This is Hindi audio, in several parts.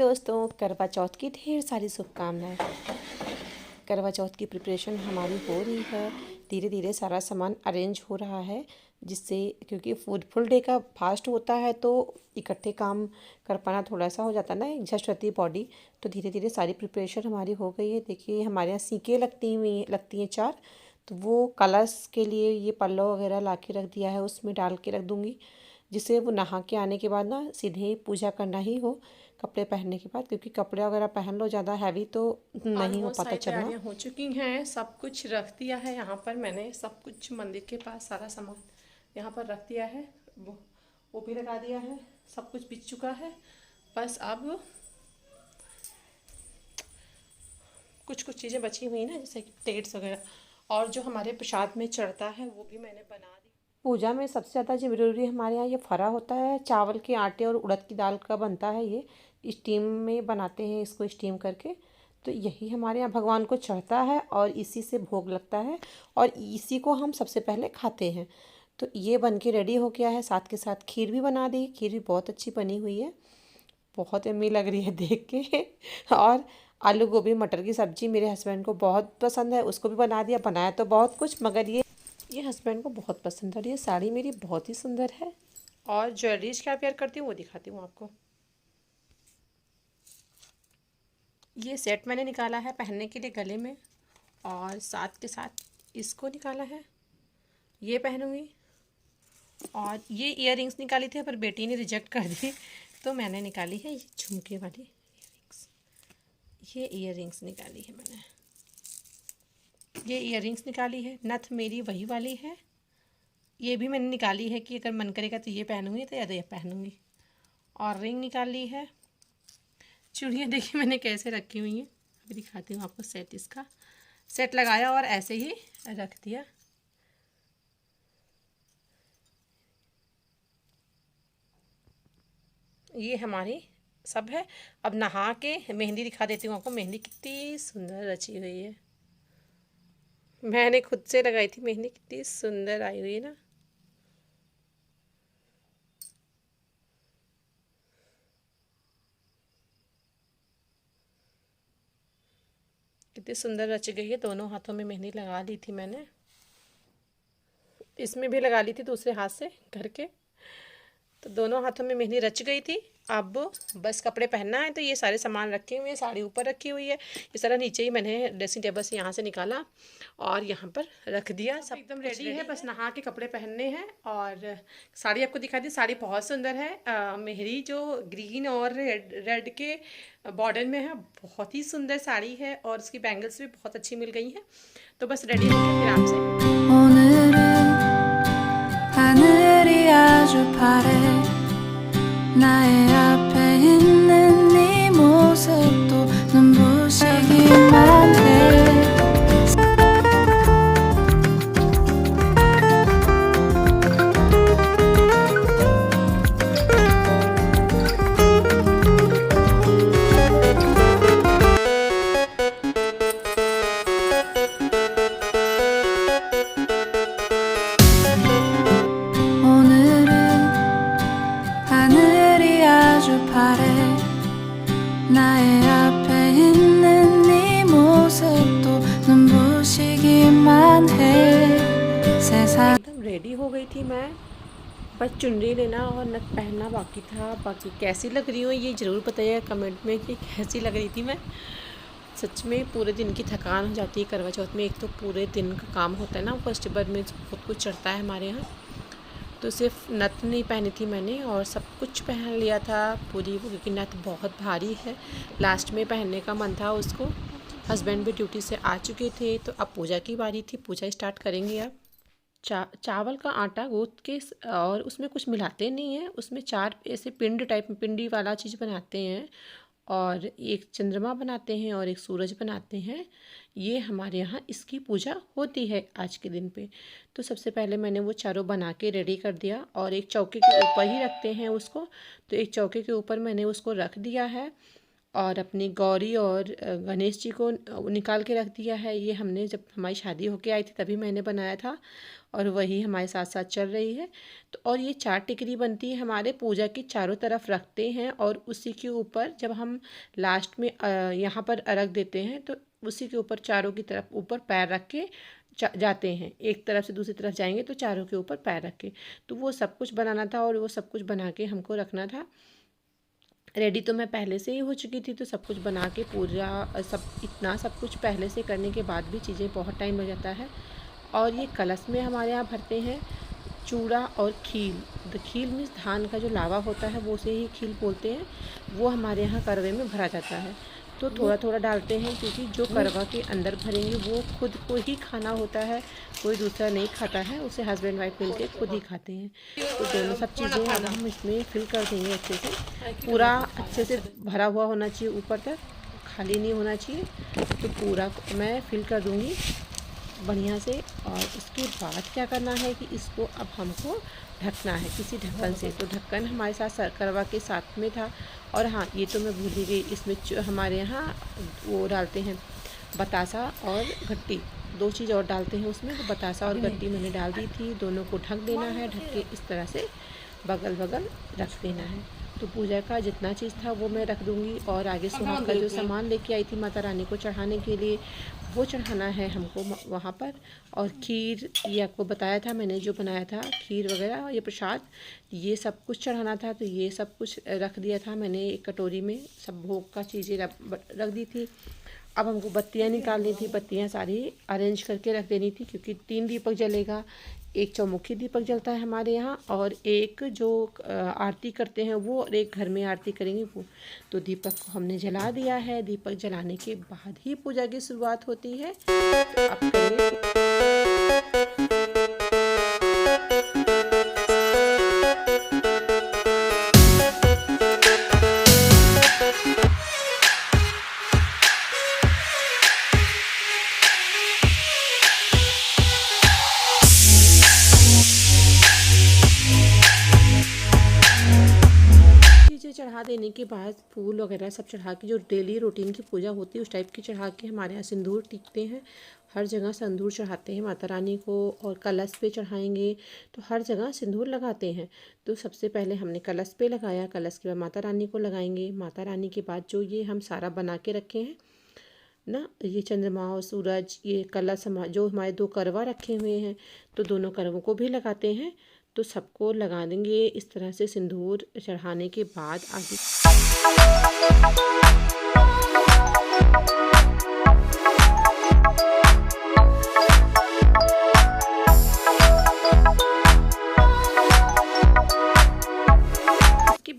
दोस्तों, करवा चौथ की ढेर सारी शुभकामनाएं। करवा चौथ की प्रिपरेशन हमारी हो रही है, धीरे धीरे सारा सामान अरेंज हो रहा है, जिससे क्योंकि फुल डे का फास्ट होता है तो इकट्ठे काम कर पाना थोड़ा सा हो जाता है ना, एडजस्ट रहती है बॉडी। तो धीरे धीरे सारी प्रिपरेशन हमारी हो गई है। देखिए हमारे यहाँ सीके लगती हैं 4, तो वो कलश के लिए ये पल्लव वगैरह ला के रख दिया है, उसमें डाल के रख दूँगी, जिससे वो नहा के आने के बाद ना सीधे पूजा करना ही हो कपड़े पहनने के बाद, क्योंकि कपड़े वगैरह पहन लो ज़्यादा हैवी तो नहीं हो पाता चलना। हो चुकी हैं, सब कुछ रख दिया है यहाँ पर मैंने, सब कुछ मंदिर के पास सारा सामान यहाँ पर रख दिया है, वो भी लगा दिया है, सब कुछ बिक चुका है। बस अब कुछ कुछ चीज़ें बची हुई ना, जैसे कि प्लेट्स वगैरह, और जो हमारे प्रसाद में चढ़ता है वो भी मैंने बना दी। पूजा में सबसे ज़्यादा ज़रूरी हमारे यहाँ ये फरा होता है, चावल के आटे और उड़द की दाल का बनता है। ये स्टीम में बनाते हैं, इसको स्टीम करके। तो यही हमारे यहाँ भगवान को चढ़ता है और इसी से भोग लगता है और इसी को हम सबसे पहले खाते हैं। तो ये बन के रेडी हो गया है, साथ के साथ खीर भी बना दी। खीर भी बहुत अच्छी बनी हुई है, बहुत यम्मी लग रही है देख के। और आलू गोभी मटर की सब्ज़ी मेरे हस्बैंड को बहुत पसंद है, उसको भी बना दिया। बनाया तो बहुत कुछ, मगर ये हस्बैंड को बहुत पसंद है। और ये साड़ी मेरी बहुत ही सुंदर है। और ज्वेलरीज क्या पेयर करती हूँ वो दिखाती हूँ आपको। ये सेट मैंने निकाला है पहनने के लिए गले में, और साथ के साथ इसको निकाला है, ये पहनूंगी। और ये इयररिंग्स निकाली थी पर बेटी ने रिजेक्ट कर दी, तो मैंने निकाली है ये झुमके वाली इयररिंग्स। ये इयररिंग्स निकाली है मैंने, ये इयररिंग्स निकाली है। नथ मेरी वही वाली है, ये भी मैंने निकाली है कि अगर मन करेगा तो ये पहनूंगी, तो या तो ये पहनूंगी। और रिंग निकाली है। चूड़ियाँ देखिए मैंने कैसे रखी हुई हैं, अभी दिखाती हूँ आपको। सेट, इसका सेट लगाया और ऐसे ही रख दिया। ये हमारी सब है। अब नहा के मेहंदी दिखा देती हूँ आपको। मेहंदी कितनी सुंदर रची हुई है, मैंने खुद से लगाई थी मेहंदी, कितनी सुंदर आई हुई है ना। कितनी सुंदर रच गई है। दोनों हाथों में मेहंदी लगा ली थी मैंने, इसमें भी लगा ली थी दूसरे हाथ से करके, तो दोनों हाथों में मेहंदी रच गई थी। अब बस कपड़े पहनना है। तो ये सारे सामान रखे हुए हैं, साड़ी ऊपर रखी हुई है, इस तरह नीचे ही मैंने ड्रेसिंग टेबल से यहाँ से निकाला और यहाँ पर रख दिया। सब एकदम रेडी है, बस नहा के कपड़े पहनने हैं। और साड़ी आपको दिखा दी, साड़ी बहुत सुंदर है। मेहरी जो ग्रीन और रेड के बॉर्डर में है, बहुत ही सुंदर साड़ी है, और उसकी बैंगल्स भी बहुत अच्छी मिल गई हैं। तो बस रेडी हो गए फिर आपसे। 하늘이 아주 파래 나의 앞에 있는 네 모습도 눈부시기만 해 나의 앞에 있는 네 모습도 눈부시기만 해 세상 एकदम रेडी हो गई थी मैं, बस चुनरी लेना और नथ पहनना बाकी था। बाकी कैसी लग रही हूँ ये ज़रूर बताइएगा कमेंट में कि कैसी लग रही थी मैं। सच में पूरे दिन की थकान हो जाती है करवा चौथ में। एक तो पूरे दिन का काम होता है ना, फेस्टिवल में बहुत कुछ चढ़ता है हमारे यहाँ। तो सिर्फ नथ नहीं पहनी थी मैंने, और सब कुछ पहन लिया था पूरी वो, क्योंकि नथ बहुत भारी है, लास्ट में पहनने का मन था उसको। हस्बैंड भी ड्यूटी से आ चुके थे, तो अब पूजा की बारी थी, पूजा स्टार्ट करेंगे अब। चावल का आटा गूँथ के और उसमें कुछ मिलाते नहीं हैं, उसमें 4 ऐसे पिंड टाइप में पिंडी वाला चीज़ बनाते हैं, और एक चंद्रमा बनाते हैं और एक सूरज बनाते हैं। ये हमारे यहाँ इसकी पूजा होती है आज के दिन पे। तो सबसे पहले मैंने वो चारों बना के रेडी कर दिया, और एक चौके के ऊपर ही रखते हैं उसको, तो एक चौके के ऊपर मैंने उसको रख दिया है। और अपनी गौरी और गणेश जी को निकाल के रख दिया है। ये हमने जब हमारी शादी होके आई थी तभी मैंने बनाया था और वही हमारे साथ साथ चल रही है। तो और ये 4 टिकरी बनती है, हमारे पूजा की चारों तरफ रखते हैं और उसी के ऊपर जब हम लास्ट में यहाँ पर अर्घ देते हैं तो उसी के ऊपर चारों की तरफ ऊपर पैर रख के जाते हैं। एक तरफ से दूसरी तरफ जाएंगे तो चारों के ऊपर पैर रख के। तो वो सब कुछ बनाना था और वो सब कुछ बना के हमको रखना था। रेडी तो मैं पहले से ही हो चुकी थी, तो सब कुछ बना के पूरा सब कुछ पहले से करने के बाद भी चीज़ें बहुत टाइम लग जाता है। और ये कलश में हमारे यहाँ भरते हैं चूड़ा और खील। खील मीन्स धान का जो लावा होता है वो से ही खील बोलते हैं, वो हमारे यहाँ करवे में भरा जाता है। तो थोड़ा थोड़ा डालते हैं क्योंकि जो करवा के अंदर भरेंगे वो खुद को ही खाना होता है, कोई दूसरा नहीं खाता है, उसे हस्बैंड वाइफ मिलके खुद ही खाते हैं। तो दोनों सब चीज़ें अब हम इसमें फिल कर देंगे अच्छे से। पूरा अच्छे से भरा हुआ होना चाहिए, ऊपर तक खाली नहीं होना चाहिए। तो पूरा मैं फिल कर दूँगी बढ़िया से। और उसके बाद क्या करना है कि इसको अब हमको ढकना है किसी ढक्कन से। तो ढक्कन हमारे साथ करवा के साथ में था। और हाँ, ये तो मैं भूल ही गई, इसमें हमारे यहाँ वो डालते हैं बतासा और गट्टी, 2 चीज़ और डालते हैं उसमें। तो बतासा और गट्टी मैंने डाल दी थी, दोनों को ढक देना है। ढक के इस तरह से बगल बगल रख देना है। तो पूजा का जितना चीज़ था वो मैं रख दूँगी। और आगे सुहाग का जो सामान लेके आई थी माता रानी को चढ़ाने के लिए वो चढ़ाना है हमको वहाँ पर। और खीर ये आपको बताया था मैंने, जो बनाया था खीर वगैरह, ये प्रसाद, ये सब कुछ चढ़ाना था। तो ये सब कुछ रख दिया था मैंने एक कटोरी में, सब भोग का चीज़ें रख दी थी। अब हमको बत्तियाँ निकालनी थी, बत्तियाँ सारी अरेंज करके रख देनी थी क्योंकि 3 दीपक जलेगा। एक चौमुखी दीपक जलता है हमारे यहाँ और एक जो आरती करते हैं वो, और एक घर में आरती करेंगे वो। तो दीपक को हमने जला दिया है। दीपक जलाने के बाद ही पूजा की शुरुआत होती है। तो अब करेंगे चढ़ा देने के बाद फूल वगैरह सब चढ़ा के, जो डेली रूटीन की पूजा होती है उस टाइप की चढ़ा के हमारे यहाँ सिंदूर टीकते हैं। हर जगह सिंदूर चढ़ाते हैं माता रानी को। और कलश पे चढ़ाएंगे तो हर जगह सिंदूर लगाते हैं। तो सबसे पहले हमने कलश पे लगाया, कलश के बाद माता रानी को लगाएंगे। माता रानी के बाद जो ये हम सारा बना के रखे हैं ना, ये चंद्रमा और सूरज, ये कलश जो हमारे 2 करवा रखे हुए हैं, तो दोनों करवों को भी लगाते हैं। तो सबको लगा देंगे इस तरह से सिंदूर चढ़ाने के बाद आगे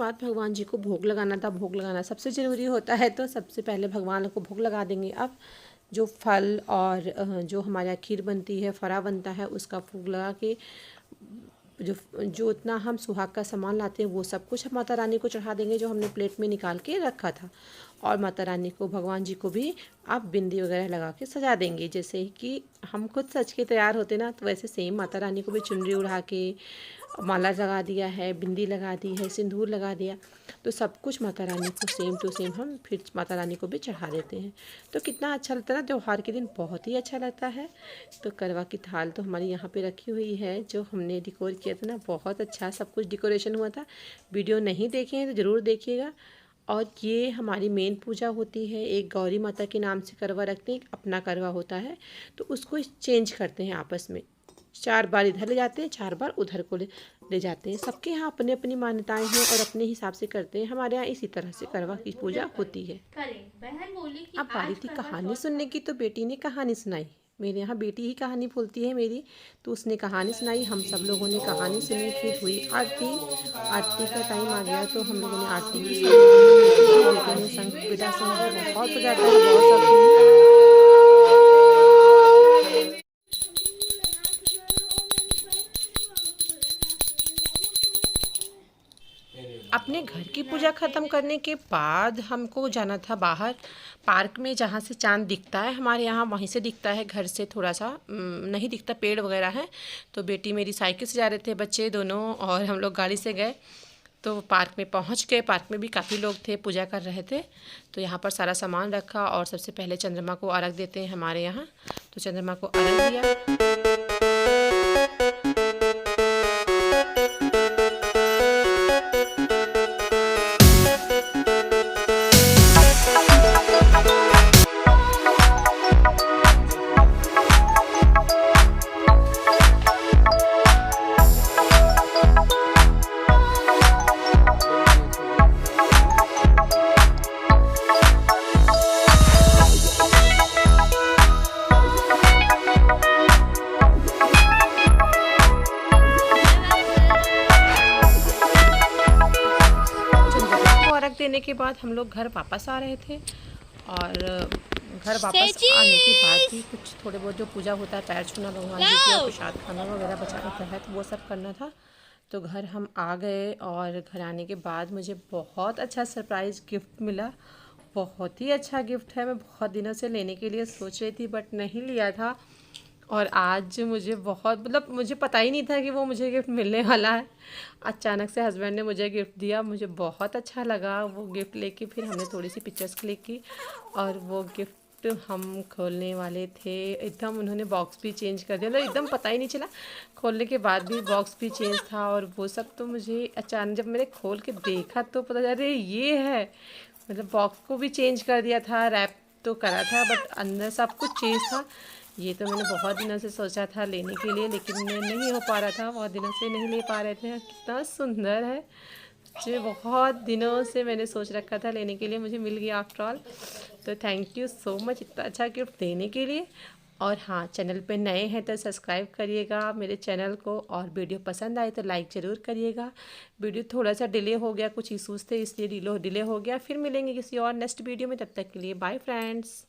बाद भगवान जी को भोग लगाना था। भोग लगाना सबसे ज़रूरी होता है, तो सबसे पहले भगवान को भोग लगा देंगे। अब जो फल और जो हमारे खीर बनती है, फरा बनता है, उसका भोग लगा के जो इतना हम सुहाग का सामान लाते हैं वो सब कुछ माता रानी को चढ़ा देंगे, जो हमने प्लेट में निकाल के रखा था। और माता रानी को, भगवान जी को भी आप बिंदी वगैरह लगा के सजा देंगे। जैसे कि हम खुद सज के तैयार होते ना, तो वैसे सेम माता रानी को भी चुनरी उड़ा के माला लगा दिया है, बिंदी लगा दी है, सिंदूर लगा दिया। तो सब कुछ माता रानी को सेम टू सेम हम फिर माता रानी को भी चढ़ा देते हैं। तो कितना अच्छा लगता है ना, त्योहार के दिन बहुत ही अच्छा लगता है। तो करवा की थाल तो हमारी यहाँ पे रखी हुई है, जो हमने डेकोर किया था ना, बहुत अच्छा सब कुछ डेकोरेशन हुआ था। वीडियो नहीं देखे हैं तो ज़रूर देखिएगा। और ये हमारी मेन पूजा होती है। एक गौरी माता के नाम से करवा रखते हैं, एक अपना करवा होता है, तो उसको चेंज करते हैं आपस में। 4 बार इधर ले जाते हैं, 4 बार उधर को ले जाते हैं। सबके यहाँ अपनी अपनी मान्यताएं हैं और अपने हिसाब से करते हैं। हमारे यहाँ इसी तरह से करवा की पूजा होती है। अब बारी थी कहानी सुनने की, तो बेटी ने कहानी सुनाई। मेरे यहाँ बेटी ही कहानी बोलती है मेरी, तो उसने कहानी सुनाई। हम सब लोगों ने कहानी सुनी, फिर हुई आरती। आरती का टाइम आ गया तो हम लोगों ने आरती की संग पूजा संग बहुत बजाता है, बहुत अपने घर की पूजा ख़त्म करने के बाद हमको जाना था बाहर पार्क में, जहाँ से चांद दिखता है हमारे यहाँ, वहीं से दिखता है। घर से थोड़ा सा नहीं दिखता, पेड़ वगैरह है। तो बेटी मेरी साइकिल से जा रहे थे, बच्चे दोनों, और हम लोग गाड़ी से गए। तो पार्क में पहुंच गए। पार्क में भी काफ़ी लोग थे, पूजा कर रहे थे। तो यहाँ पर सारा सामान रखा और सबसे पहले चंद्रमा को अर्घ देते हैं हमारे यहाँ। तो चंद्रमा को अर्घ दिया। देने के बाद हम लोग घर वापस आ रहे थे और घर वापस आने के बाद भी कुछ थोड़े बहुत जो पूजा होता है, पैर छूना भगवान जी की और प्रसाद खाना वगैरह बचा रहता है, तो वो सब करना था। तो घर हम आ गए और घर आने के बाद मुझे बहुत अच्छा सरप्राइज़ गिफ्ट मिला। बहुत ही अच्छा गिफ्ट है। मैं बहुत दिनों से लेने के लिए सोच रही थी बट नहीं लिया था और आज मुझे बहुत मुझे पता ही नहीं था कि वो मुझे गिफ्ट मिलने वाला है। अचानक से हस्बैंड ने मुझे गिफ्ट दिया, मुझे बहुत अच्छा लगा वो गिफ्ट लेके। फिर हमने थोड़ी सी पिक्चर्स क्लिक की और वो गिफ्ट हम खोलने वाले थे, एकदम उन्होंने बॉक्स भी चेंज कर दिया। एकदम पता ही नहीं चला, खोलने के बाद भी बॉक्स भी चेंज था और वो सब। तो मुझे अचानक जब मैंने खोल के देखा तो पता चला अरे ये है, बॉक्स को भी चेंज कर दिया था, रैप तो करा था बट अंदर सब कुछ चेंज था। ये तो मैंने बहुत दिनों से सोचा था लेने के लिए, लेकिन मैं नहीं हो पा रहा था, बहुत दिनों से नहीं ले पा रहे थे। कितना सुंदर है, जो बहुत दिनों से मैंने सोच रखा था लेने के लिए, मुझे मिल गया आफ्टर ऑल। तो थैंक यू सो मच इतना अच्छा गिफ्ट देने के लिए। और हाँ, चैनल पे नए हैं तो सब्सक्राइब करिएगा मेरे चैनल को, और वीडियो पसंद आए तो लाइक ज़रूर करिएगा। वीडियो थोड़ा सा डिले हो गया, कुछ इशूज़ थे इसलिए डिले हो गया। फिर मिलेंगे किसी और नेक्स्ट वीडियो में, तब तक के लिए बाय फ्रेंड्स।